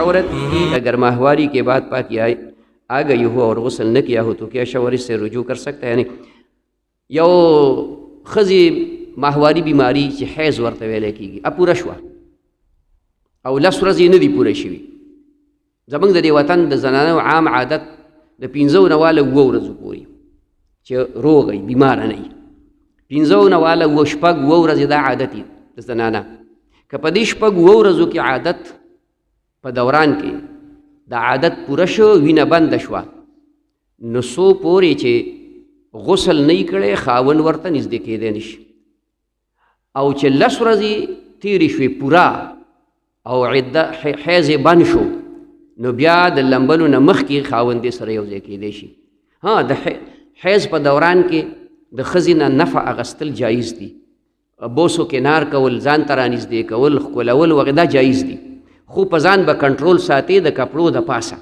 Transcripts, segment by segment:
औरत की अगर माहवारी के बाद पाकी आ गई हो और गुस्ल न किया हो तो क्या शौहर इससे रुजू कर सकता है? यानी यो खजी माहवारी बीमारी چې حیض ورته ویلی کېږي پوره شوه او 10 ورځې نه دي پوره شوي. زموږ د دې وطن د زنانو عام عادت د 15 نه واله 7 ورځو پورې چې روغ وي بیماره نه وي. 15 نه واله 7 ورځې دا عادت وي د زنانه. که په دې 7 ورځو کې عادت په دوران کې د عادت پوره شو وینه بنده شوه نو څو پورې چې غسل نه کړی خاوند ورته نږدې کېدی نشي. او چې 10 ورځې تیرې شوې پوره او حیض بند شو نو بیا د لمبلو نه مخکې خاوند دې سره یو ځای کېدی شي. د حیض په دوران کې د ښځې نه نفع اخیستل جایز دي. بوسو کنار کول، ځان ته رانږدې کول، ښکلول وغیره دا جایز دي، خو په ځان به کنټرول ساتي د کپړو د پاسه.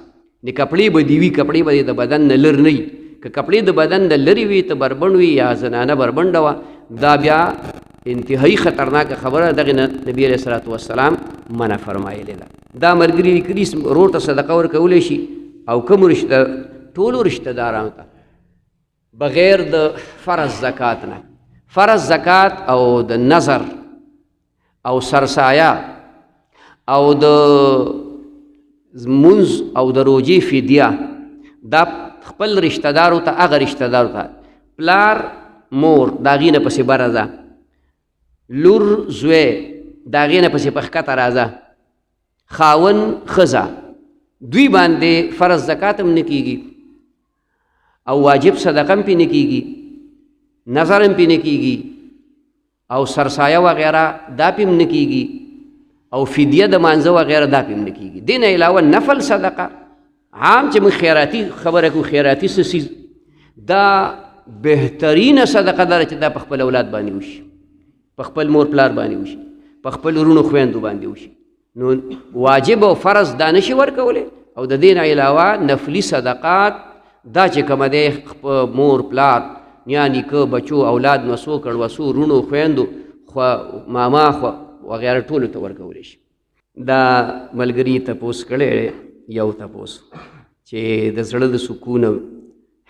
د کپړې به دې وي، کپړې به د بدن نه لر نه وي. که کپړې د بدن نه لرې وي ته بربنډ وي یا زنانه بربنډه وه دا بیا انتهایی خطرناکه خبره. دغې نه نبي علیه الصلاة والسلام منع فرمایلې ده. دا ملګري لیکلي ورور ته صدقه ورکولی شي او کومو ټولو رشته دارانو ته بغیر د فرض زکات نه. فرض زکات او د نظر او سرسایه او د منز او د روجې فدیه دا خپل رشته دارو ته، هغه رشته دارو ته پلار مور د هغې نه پسې بره ځه، لور زوی د هغې نه پسې په ښکته راځه، خاون ښځه دوی باندې فرض زکات هم نه کېږي او واجب صدقه هم پې نه کېږي، نظر هم پې نه کېږي او سرسایه وغیره دا پې هم نه کېږي او فدیه د مانځه وغیره دا پې هم نه کېږي. دې نه علاوه نفل صدقه عام چې موږ خیراتي خبره کوو، خیراتي څه څیز دا بهترینه صدقه ده چې دا په خپل اولاد باندې وشي، په خپل مور پلار باندې وشي، په خپل ورونو خویندو باندې وشي. نو واجب او فرض دا نشي ورکولی. او د دې نه علاوه نفلي صدقات دا چې کومه دی مور پلار نیا نیکه بچو اولاد نسو کړوسو رونو خویندو ماما وغیره ټولو ته ورکولی شي. دا ملګري تپوس کړی یو تپوس چې د زړه د سکون او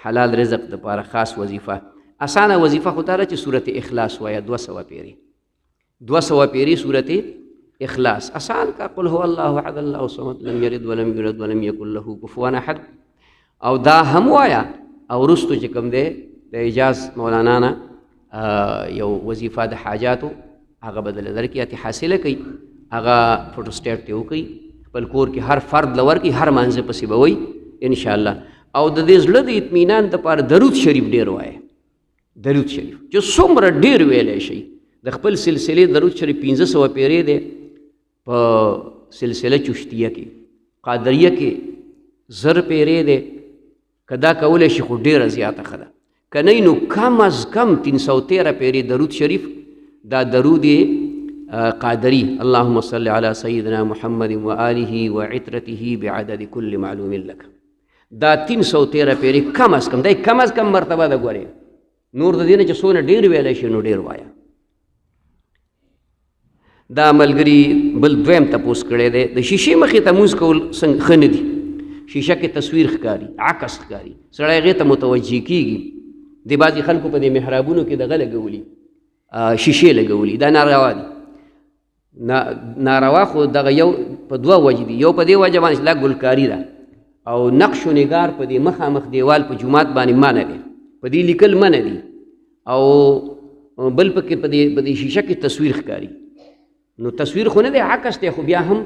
حلال رزق دپاره خاص وظیفه، اسانه وظیفه خو دا ده چې صورت اخلاص وایه 200 پیرې 200 پیرې صورت اخلاص آسان کا. قل هو الله احد الله الصمد لم یلد ولم یولد ولم یکن له کفوا احد. او دا هم وایا او وروستو چې کوم دی د اجاز مولانا نه یو وظیفه د حاجاتو هغه به دله درکړي، اتې حاصله کوي، هغه فوټوسټیټ ته وکړي، خپل کور کې هر فرد له ورکړي، هر مانځه پسې به وایي انشاءالله. او د دې زړه د اطمینان دپاره درود شریف ډېر وایه. درود شریف چې څومره ډېر ویلی شي. د خپل سلسلې درود شریف 1500 پیرې دی په سلسله چشتیه کې، قادریه کې 1000 پیرې دی. که دا کولی شي خو ډېره زیاته ښه ده، که نه نو کم از کم 313 پیرې درود شریف دا درود قادری اللهم صل علی سیدنا محمد و آله و عطرته بعدد کل معلوم لک. دا 313 پیرې کم از کم، دا کم از کم مرتبه ده. ګورې نور د دې نه چې څونه ډېر ویلی شي نو ډېر وایه. دا ملګري بل دویم تپوس کړی دی د شیشې مخې ته مونځ کول څنګه ښه نه دي. شیشه کې تصویر ښکاري، عکس ښکاري، سړی هغې ته متوجه کېږي. د بعضې خلکو په دې محرابونو کې دغه لګولي شیشې لګولي، دا ناروا دي. ناروا خو دغه یو په 2 وجې دي. یو په دې وجه باندې چې دا ګلکاري ده او نقش و نگار په دې مخامخ دیوال په جومات باندې منع دی، په دې لیکل منع دي. او بل پکې په دې شیشه کې تصویر ښکاري. نو تصویر خو نه دی، عکس دی، خو بیا هم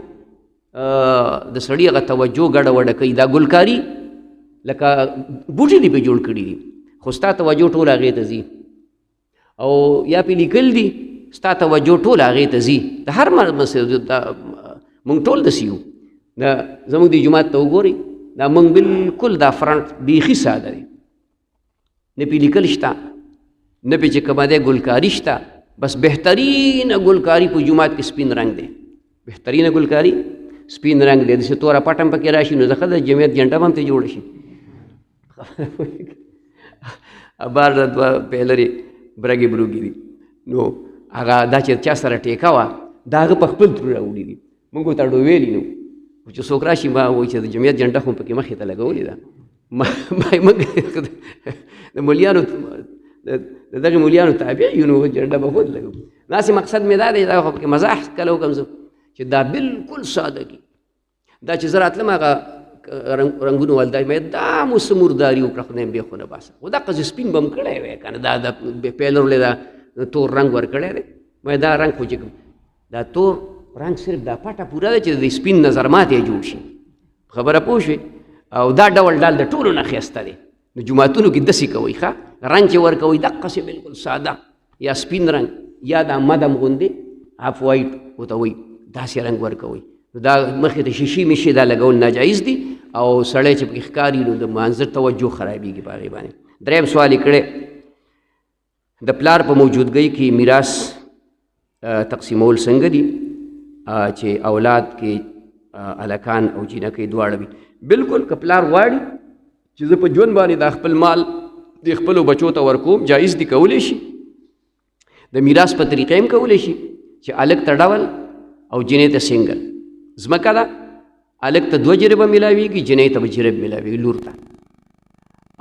د سړي هغه توجه ګډه وډه کوي. دا ګلکاري لکه بوټي دي پې جوړ کړي دي، خو ستا توجه ټول هغې ته ځي. او یا پې لیکل دي، ستا توجه ټول هغې ته ځي. د هر مسجد مونږ ټول داسې یو. دا زموږ د جومات ته وګورئ، دا مونږ بلکل دا فرنټ بیخي ساده دی، نه پې لیکل شته، نه پې چې کومه دی ګلکاري شته. بس بهترینه ګلکاري په جومات کې سپین رنګ دی، بهترینه ګلکاري سپین رنګ دی. داسې توره پټ هم پکې راشي نو ځکه د جمعیت جنډه به هم ته جوړه شي. بار د 2 پیلرې برګې بروګې دي، نو هغه دا چې چا سره ټیکه وه دا هغه په خپل ترو راوړي دي. موږ ورته ویلي نو چې څوک راشي ما وایي چې د جمعیت جنډه خو پکې مخې ته لګولې ده ما موږ د مولیانو د دغه مولیانو تابع یو نو جنډه به خود لګو داسې مقصد مې دا دی دا خو پکې مزاح کله وکړم زه چې دا بالکل ساده کی دا چې زه راتلم هغه رنګونو والدای مې دا مو څه مرداري وکړه خدای مې بېخونه باسه خو دقه زه سپین به م کړی وی که نه دا د پیلرولې دا تور رنګ ورکړی دی مې دا رنګ خو چې دا تور رنګ صرف دا پټه پوره ده چې د سپین نظر ماتې جوړ شي خبره پوه شوې او دا ډول ډال د ټولو نه ښایسته دی نو جوماتونو کې داسې کوئ ښه رنګ چې ورکوئ دقسې بالکل ساده یا سپین رنګ یا دا مدم غوندې هاف وایټ ورته وایي داسې رنګ ورکوئ نو دا مخې ته شیشې میشې دا لګول ناجایز دي او سړی چې پکې ښکاري نو د منظر توجه خرابېږي په هغې باندې دریم سوال یې کړی د پلار په موجودګۍ کې میراث تقسیمول څنګه دي چې اولاد کې هلکان او جینکۍ دواړه وي بلکل که پلار غواړي چې زه په ژوند باندې دا خپل مال د خپلو بچو ته ورکوم جایز دي کولی شي د میراث په طریقه هم کولی شي چې هلک ته ډول او جینۍ ته سنګل ځمکه ده هلک ته 2 جریبه میلاویږي جینۍ ته به جریب میلاویږي لور ته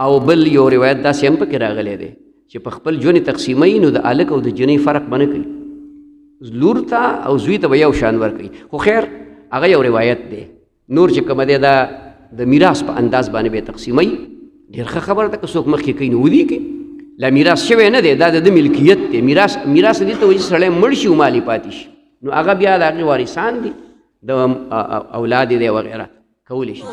او بل یو روایت داسې هم پکې راغلی دی چې په خپل ژوند تقسیموي نو د هلک او د جینۍ فرق به نه کوي لور ته او زوی ته به یو شان ورکوي خو خیر هغه یو روایت دی نور چې کومه دی دا د میراث په انداز باندې به تقسیموي ډېر ښه خبره ده که څوک مخکې کوي نو ودي کوي لا میراث شوی نه دی دا د ملکیت دی میراث دې ته وایي چې سړی مړ شي او مالي پاتې شي نو هغه بیا د هغې وارثان دي د اولاد دی وغیره کولی شي